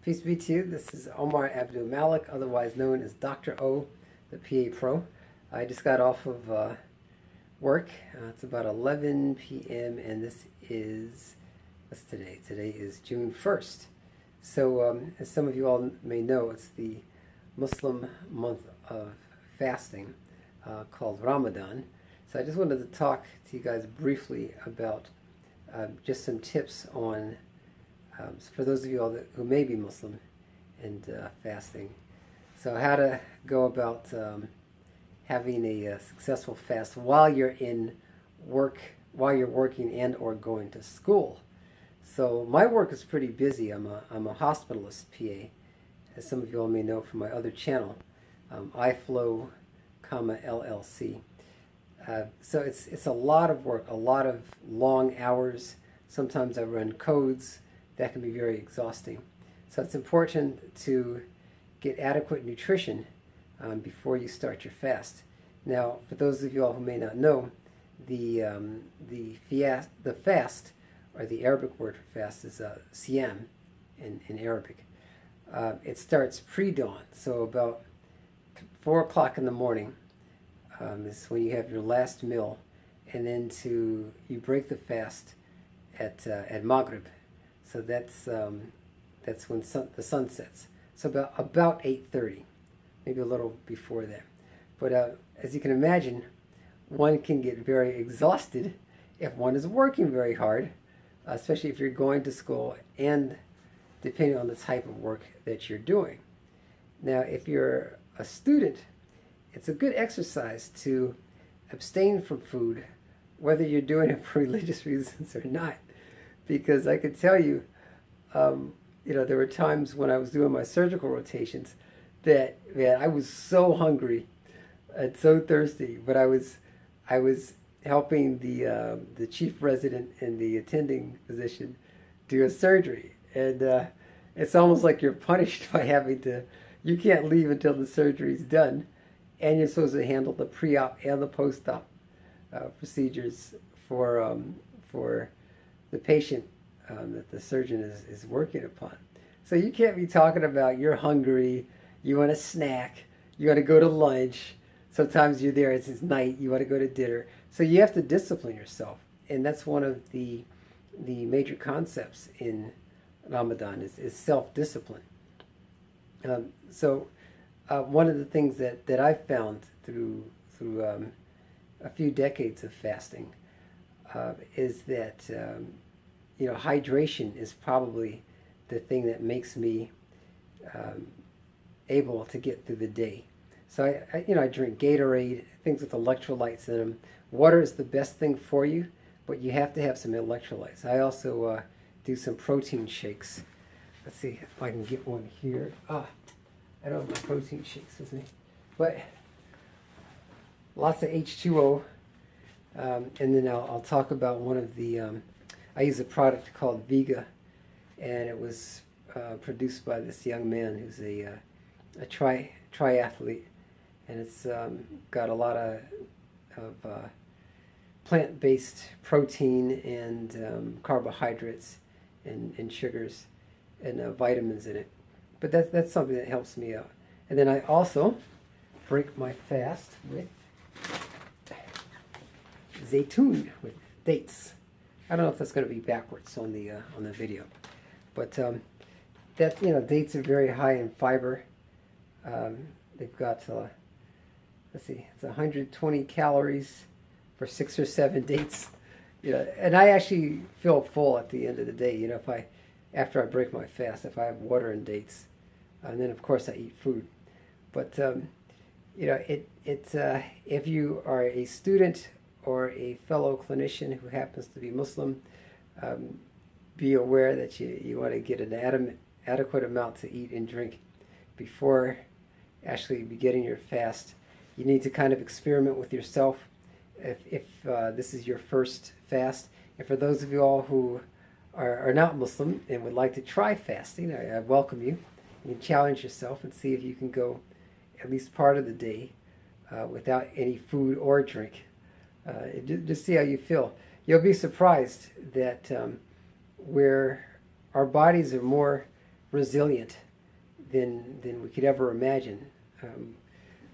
Peace be to you. This is Omar Abdul-Malik, otherwise known as Dr. O, the PA Pro. I just got off of work. It's about 11 p.m. and this is, what's today? Today is June 1st. So as some of you all may know, it's the Muslim month of fasting called Ramadan. So I just wanted to talk to you guys briefly about just some tips on for those of you all who may be Muslim and fasting. So how to go about having a successful fast while you're in work, while you're working and or going to school. So my work is pretty busy. I'm a hospitalist PA, as some of you all may know from my other channel, iFlow, LLC. So it's a lot of work, a lot of long hours. Sometimes I run codes. That can be very exhausting. So it's important to get adequate nutrition before you start your fast. Now, for those of you all who may not know, the fast, or the Arabic word for fast, is siyam in Arabic. It starts pre-dawn, so about 4 o'clock in the morning is when you have your last meal, and then you break the fast at Maghrib. So that's when the sun sets. So about 8:30, maybe a little before that. But as you can imagine, one can get very exhausted if one is working very hard, especially if you're going to school and depending on the type of work that you're doing. Now, if you're a student, it's a good exercise to abstain from food, whether you're doing it for religious reasons or not. Because I could tell you, there were times when I was doing my surgical rotations that, man, I was so hungry and so thirsty, but I was helping the chief resident and the attending physician do a surgery, and it's almost like you're punished by you can't leave until the surgery's done, and you're supposed to handle the pre-op and the post-op procedures for the patient that the surgeon is working upon. So you can't be talking about you're hungry, you want a snack, you want to go to lunch. Sometimes you're there, it's night, you want to go to dinner. So you have to discipline yourself. And that's one of the major concepts in Ramadan is self-discipline. So one of the things that I've found through a few decades of fasting is that hydration is probably the thing that makes me able to get through the day. So I drink Gatorade, things with electrolytes in them. Water is the best thing for you, but you have to have some electrolytes. I also do some protein shakes. Let's see if I can get one here. I don't have my protein shakes with me, but lots of H2O. And then I'll talk about one of the, I use a product called Vega, and it was produced by this young man who's a triathlete, and it's got a lot of plant-based protein and carbohydrates and sugars and vitamins in it. But that's something that helps me out. And then I also break my fast with zaytun, with dates. I don't know if that's going to be backwards on the video, but dates are very high in fiber. They've got let's see, it's 120 calories for 6 or 7 dates. And I actually feel full at the end of the day. After I break my fast, if I have water and dates, and then of course I eat food. But if you are a student or a fellow clinician who happens to be Muslim, be aware that you want to get an adequate amount to eat and drink before actually beginning your fast. You need to kind of experiment with yourself if this is your first fast. And for those of you all who are not Muslim and would like to try fasting, I welcome you. You can challenge yourself and see if you can go at least part of the day without any food or drink. Just see how you feel. You'll be surprised that where our bodies are more resilient than we could ever imagine.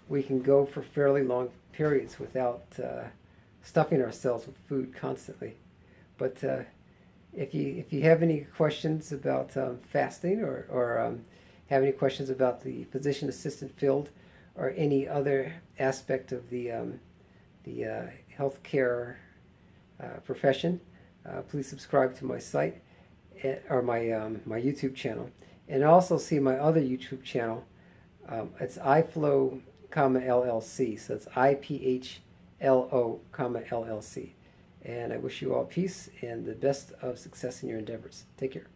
We can go for fairly long periods without stuffing ourselves with food constantly. But if you have any questions about fasting, or have any questions about the physician assistant field, or any other aspect of the healthcare profession, please subscribe to my site, or my YouTube channel, and also see my other YouTube channel. It's iFlow, LLC. So it's IPHLO, LLC. And I wish you all peace and the best of success in your endeavors. Take care.